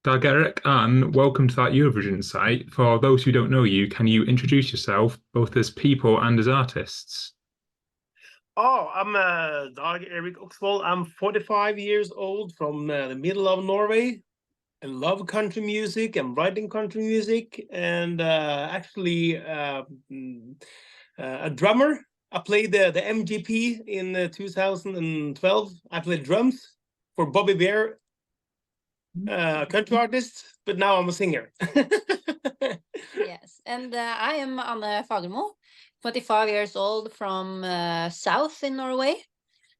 Dag Erik, and welcome to that Eurovision site. For those who don't know you, can you introduce yourself both as people and as artists? Oh, I'm Dag Erik Oksvold. I'm 45 years old from the middle of Norway. I love country music. I'm writing country music and a drummer. I played the MGP in 2012. I played drums for Bobby Bear, country artist, but now I'm a singer. Yes, and I am Anne Fagermo, 25 years old from south in Norway.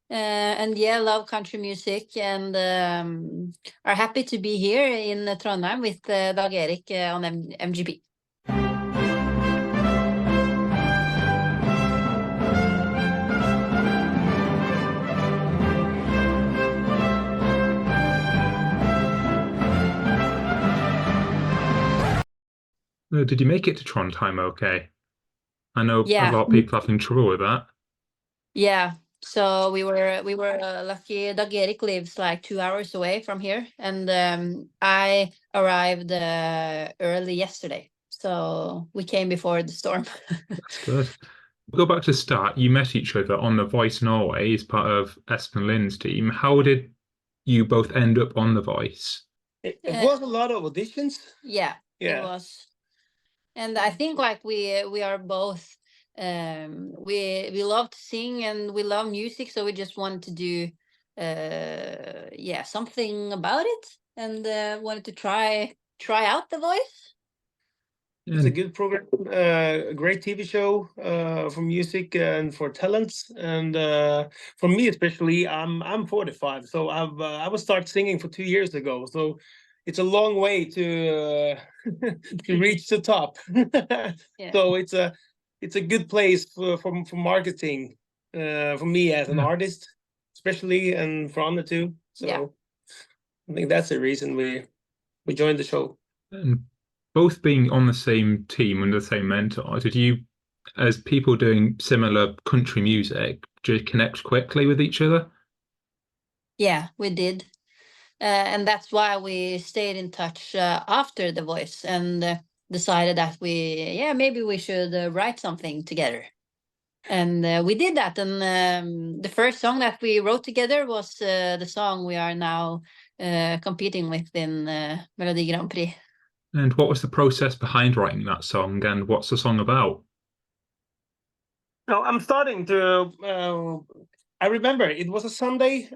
And yeah, love country music and are happy to be here in Trondheim with Dag Erik on MGP. Did you make it to Trondheim okay? I know a Yeah, lot of people having trouble with that. yeah. So we were lucky. Dag Erik lives like 2 hours away from here, and I arrived early yesterday. So we came before the storm. That's good. We'll go back to the start. You met each other on The Voice Norway as part of Espen Lind's team. How did you both end up on The Voice? It was a lot of auditions. Yeah, it was. And I think like we are both we love to sing and we love music, so we just wanted to do something about it and wanted to try out The Voice. It's a good program, a great TV show for music and for talents. And for me especially, I'm 45, so I was start singing for 2 years ago. So it's a long way to to reach the top. So it's a good place for marketing for me as an artist, especially, and for Anna too. So I think that's the reason we joined the show. And both being on the same team under the same mentor, did you, as people doing similar country music, just connect quickly with each other? Yeah, we did. And that's why we stayed in touch after The Voice and decided that maybe we should write something together. And we did that. And the first song that we wrote together was the song we are now competing with in Melodi Grand Prix. And what was the process behind writing that song, and what's the song about? No, I'm starting to. I remember it was a Sunday,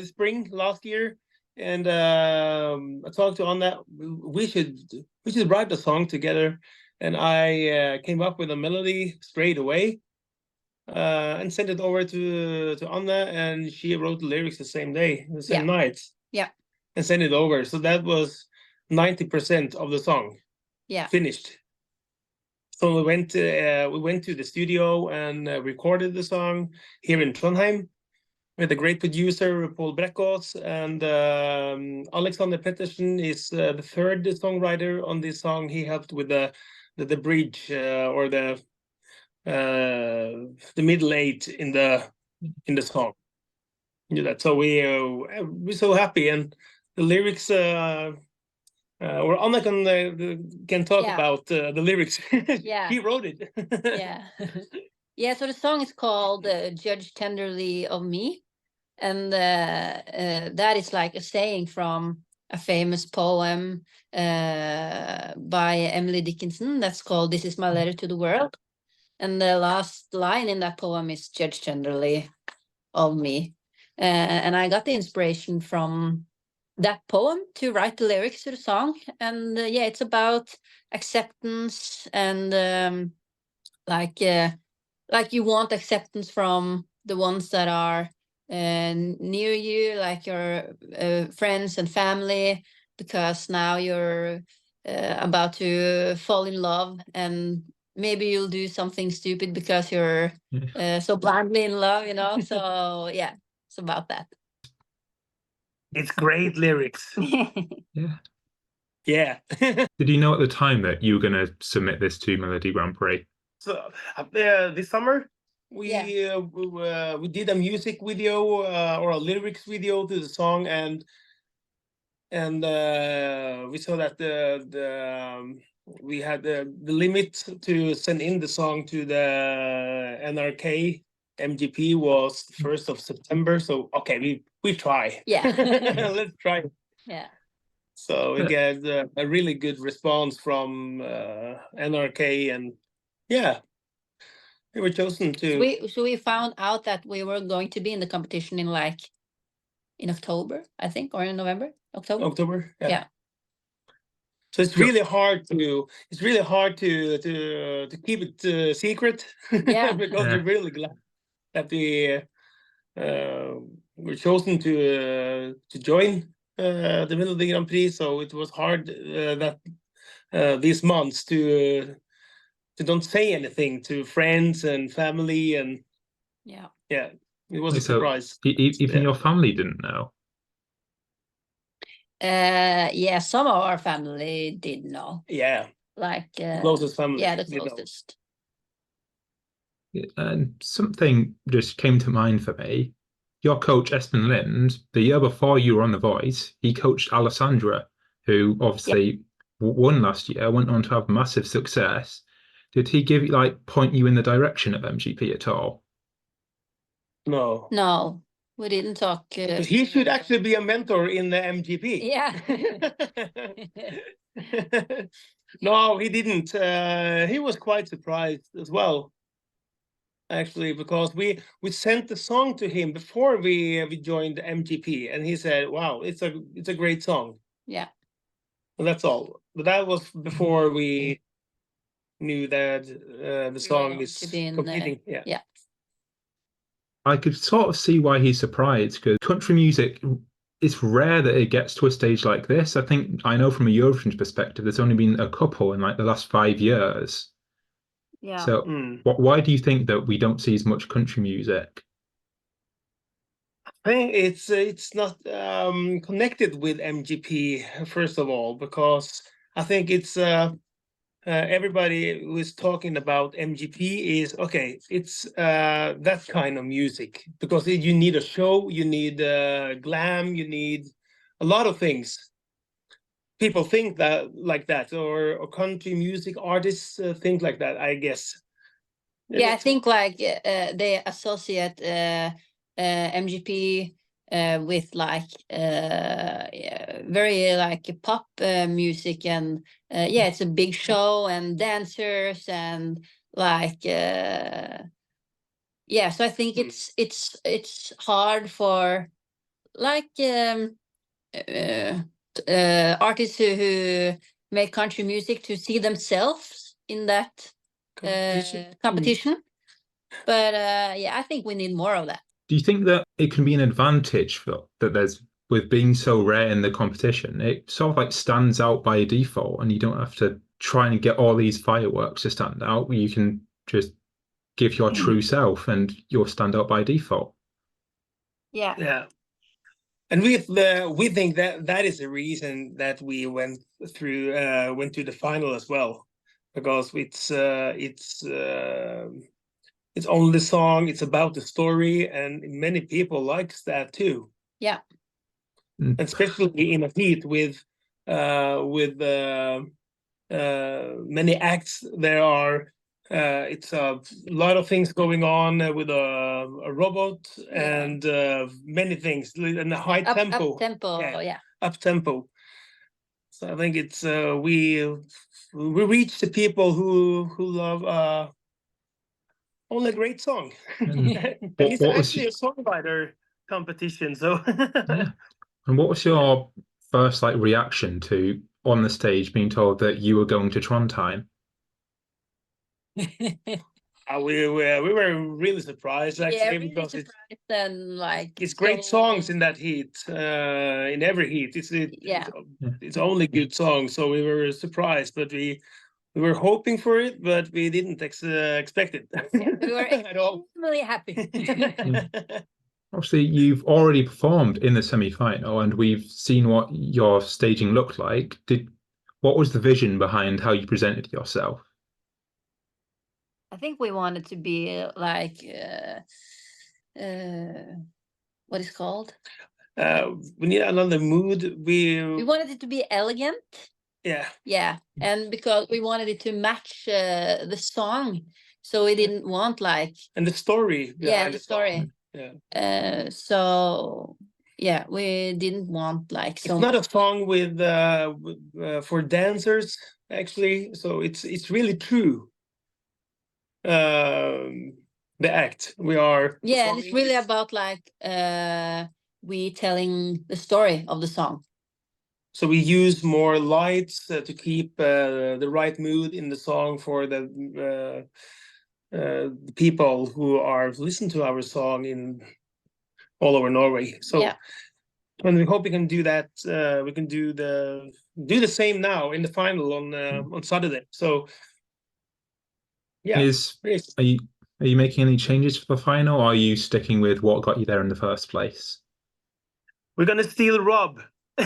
spring last year, and I talked to Anna. We should write a song together, and I came up with a melody straight away, and sent it over to Anna, and she wrote the lyrics the same day, the same night. Yeah. And sent it over. So that was 90% of the song. Yeah. Finished. So we went to the studio and recorded the song here in Trondheim with a great producer, Paul Brekkås, and Alexander Pettersen is the third songwriter on this song. He helped with the bridge or the middle eight in the song. So we're so happy, and the lyrics. Or Anna can talk about the lyrics. Yeah, he wrote it. Yeah. So the song is called "Judge Tenderly of Me," and that is like a saying from a famous poem by Emily Dickinson that's called "This Is My Letter to the World," and the last line in that poem is "Judge tenderly of me," and I got the inspiration from that poem to write the lyrics to the song. And it's about acceptance and like you want acceptance from the ones that are near you, like your friends and family, because now you're about to fall in love, and maybe you'll do something stupid because you're so blindly in love, so it's about that. It's great lyrics. Yeah. Yeah. Did you know at the time that you were going to submit this to Melodi Grand Prix? So this summer we did a music video or a lyrics video to the song, and and we saw that we had the limit to send in the song to the NRK MGP was 1st of September. So okay, we try. Yeah. Let's try. Yeah. So we get a really good response from NRK, and yeah, we were chosen to. So we found out that we were going to be in the competition in October, I think, or in November, October. October, yeah. Yeah. So it's really hard to keep it secret. Yeah. Because we're really glad that we were chosen to join the Melodi Grand Prix. So it was hard that these months to don't say anything to friends and family, and Yeah. it was a So surprise. even your family didn't know. Yeah, some of our family did know. Yeah, Like closest family. Yeah, the did know. closest. And something just came to mind for me. Your coach, Espen Lind, the year before you were on The Voice, he coached Alessandra, who obviously won last year, went on to have massive success. Did he point you in the direction of MGP at all? No. No, we didn't talk. But he should actually be a mentor in the MGP. Yeah. No, he didn't. He was quite surprised as well, actually, because we sent the song to him before we joined the MGP, and he said, "Wow, it's a great song." Yeah. Well, that's all. But that was before we knew that the song is competing. Yeah. I could sort of see why he's surprised, because country music, it's rare that it gets to a stage like this. I know from a Eurovision perspective, there's only been a couple in the last 5 years. Yeah. So why do you think that we don't see as much country music? I think it's not connected with MGP, first of all, because I think it's everybody who is talking about MGP is okay. It's that kind of music, because you need a show, you need glam, you need a lot of things. People think that like that, or country music artists think like that, I guess. Yeah, I think they associate MGP with very pop music, and it's a big show and dancers and so I think it's hard for artists who make country music to see themselves in that competition. But I think we need more of that. Do you think that it can be an advantage that there's, with being so rare in the competition, it sort of stands out by default, and you don't have to try and get all these fireworks to stand out? You can just give your true self and you'll stand out by default. Yeah. And we think that is the reason that we went to the final as well, because it's only the song, it's about the story, and many people likes that too. Yeah. Especially in a heat with many acts. There are it's a lot of things going on with a robot and many things, and a high tempo. Up tempo, up tempo. So I think it's we reach the people who love only a great song. It's actually a songwriter competition. So yeah. And what was your first reaction to on the stage being told that you were going to Trondheim? We were really surprised, actually, really because surprised, and it's great songs in that heat. In every heat, it's only good songs. So we were surprised, but we were hoping for it, but we didn't expect it. We were at all. Really happy. Obviously, you've already performed in the semi-final, and we've seen what your staging looked like. What was the vision behind how you presented yourself? I think we wanted to be what is called? we need another mood. We wanted it to be elegant. Yeah, And because we wanted it to match the song, so we didn't want like and the story. the story. Yeah. So yeah, we didn't want like so It's not a song with for dancers actually. So it's really true. The act we are. Yeah, and it's really about like we telling the story of the song. So we use more lights to keep the right mood in the song for the people who are listen to our song in all over Norway. So and we hope we can do that. We can do the same now in the final on Saturday. So yeah, Are you making any changes for the final, or are you sticking with what got you there in the first place? We're gonna steal Rob.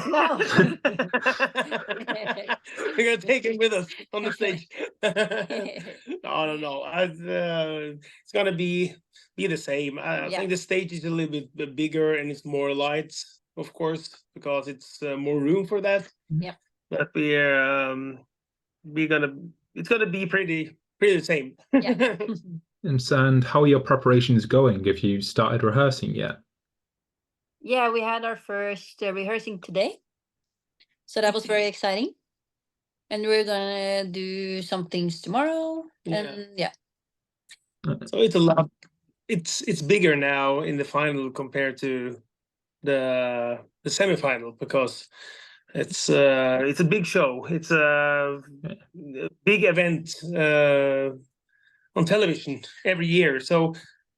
No. We're gonna take him with us on the stage. No. It's gonna be the same. I think the stage is a little bit bigger and it's more lights, of course, because it's more room for that. Yeah. But it's gonna be pretty the same. Yeah. And how are your preparations going? Have you started rehearsing yet? Yeah, we had our first rehearsing today, so that was very exciting. And we're gonna do some things tomorrow. And so it's a lot. It's bigger now in the final compared to the semifinal because it's a big show. It's a big event on television every year. So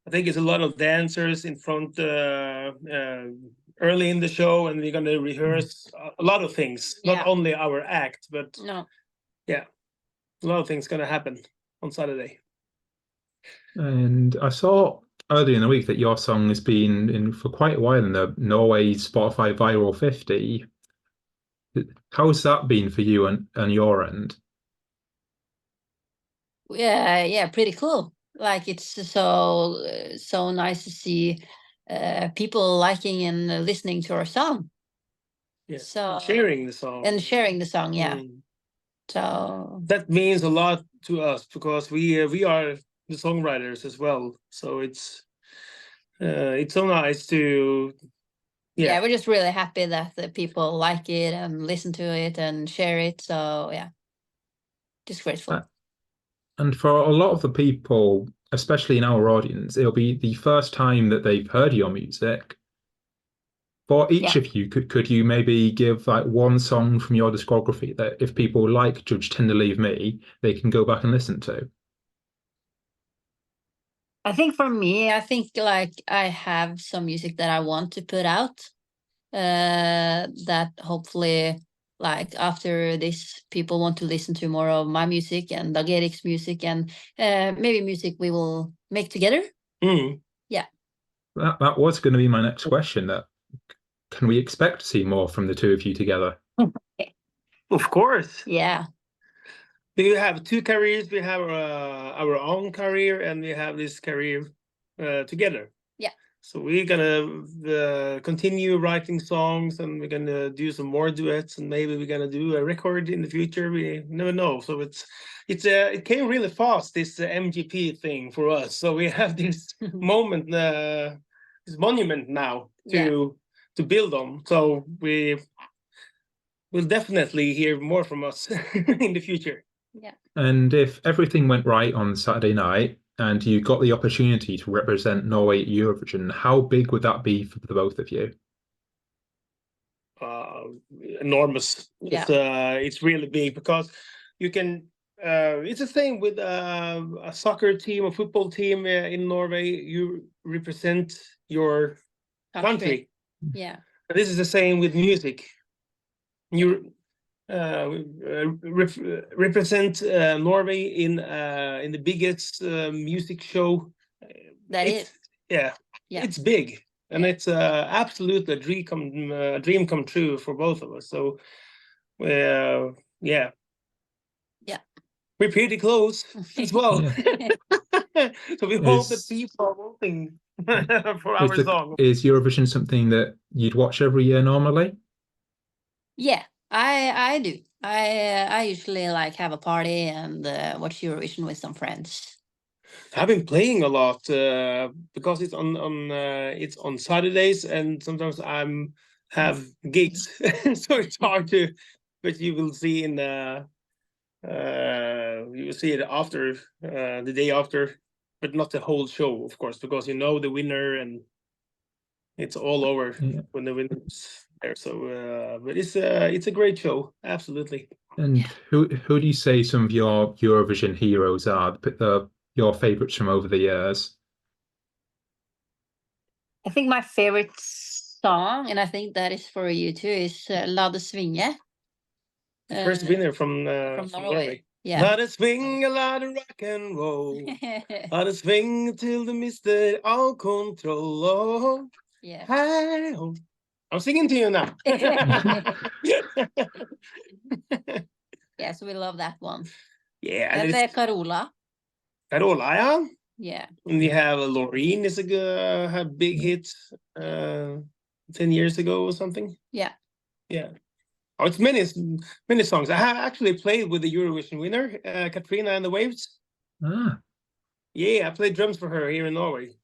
I think it's a lot of dancers in front early in the show, and we're going to rehearse a lot of things, not only our act, but a lot of things going to happen on Saturday. And I saw earlier in the week that your song has been in for quite a while in the Norway Spotify Viral 50. How's that been for you and your end? Yeah, pretty cool. Like it's so nice to see people liking and listening to our song. Yeah, so sharing the song. So that means a lot to us because we are the songwriters as well. So it's so nice to we're just really happy that the people like it and listen to it and share it. So just grateful. And for a lot of the people, especially in our audience, it'll be the first time that they've heard your music. For each of you, could you maybe give like one song from your discography that if people like Judge Tenderly of Me, they can go back and listen to? I think for me, I think like I have some music that I want to put out that hopefully like after this people want to listen to more of my music and Dag Erik's music and maybe music we will make together. Yeah. That was going to be my next question. That can we expect to see more from the two of you together? Of course. Yeah. We have two careers. We have our own career and we have this career together. Yeah. So we're gonna continue writing songs and we're gonna do some more duets and maybe we're gonna do a record in the future. We never know. So it came really fast, this MGP thing for us. So we have this moment, this monument now to build on. So we'll definitely hear more from us in the future. Yeah. And if everything went right on Saturday night and you got the opportunity to represent Norway at Eurovision, how big would that be for the both of you? Enormous. It's really big because you can. It's the same with a soccer team, a football team in Norway. You represent your country. Yeah. This is the same with music. You represent Norway in the biggest music show. It's big, and it's absolutely a dream come true for both of us. So, we're pretty close as well. So we hope that people are voting for our song. Is Eurovision something that you'd watch every year normally? Yeah, I do. I usually like have a party and watch Eurovision with some friends. I've been playing a lot because it's on Saturdays, and sometimes have gigs, so it's hard to. But you will see you will see it after the day after, but not the whole show, of course, because you know the winner and it's all over when the winner's there. So, but it's a great show, absolutely. And who do you say some of your Eurovision heroes are? Your favorites from over the years? I think my favorite song, and I think that is for you too, is La det svinge. First winner from Norway. Yeah. La det svinge, la det rock and roll. La det svinge till du mister all control. Oh, yeah. Hey, oh. I'm singing to you now. Yeah, so we love that one. Yeah. And then Carola. Carola, yeah. Yeah. And we have Loreen is a big hit 10 years ago or something. Yeah. Yeah. Oh, it's many songs. I have actually played with the Eurovision winner, Katrina and the Waves. Ah. Yeah, I played drums for her here in Norway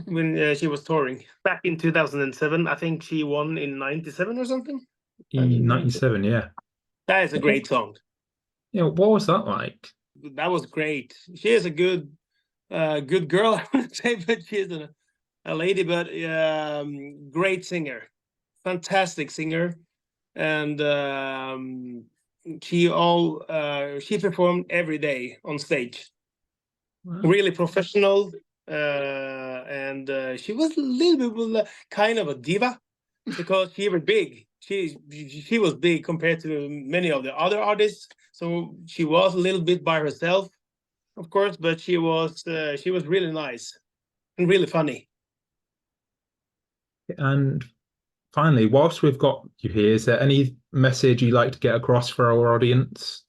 when she was touring back in 2007. I think she won in 97 or something. In 97, yeah. That is a great song. Yeah, what was that like? That was great. She is a good girl, I would say, but she's a lady, but great singer, fantastic singer, and she performed every day on stage. Wow. Really professional, and she was a little bit kind of a diva because she was big. She was big compared to many of the other artists, so she was a little bit by herself, of course, but she was really nice and really funny. And finally, whilst we've got you here, is there any message you'd like to get across for our audience?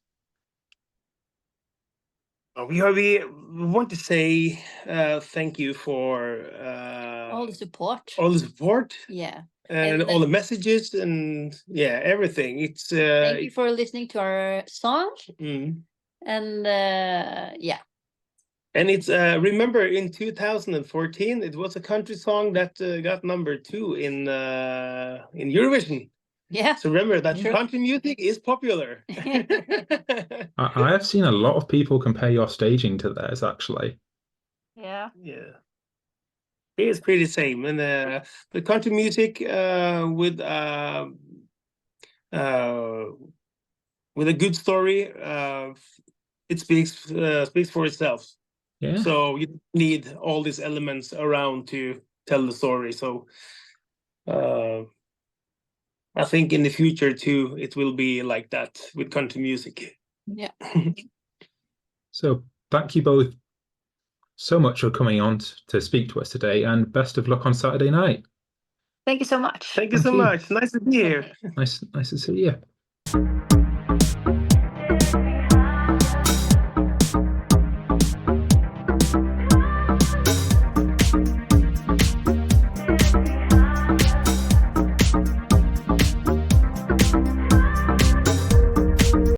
We want to say thank you for all the support. All the support. Yeah. And all the messages and everything. It's thank you for listening to our song. Mm. And yeah. And it's remember in 2014 it was a country song that got #2 in Eurovision. Yeah. So remember that country music is popular. I have seen a lot of people compare your staging to theirs, actually. Yeah. Yeah. It is pretty same, and the country music with a good story, it speaks for itself. Yeah. So you need all these elements around to tell the story. So I think in the future too, it will be like that with country music. Yeah. So thank you both so much for coming on to speak to us today, and best of luck on Saturday night. Thank you so much. Thank you so much. Nice to be here. Nice to see you.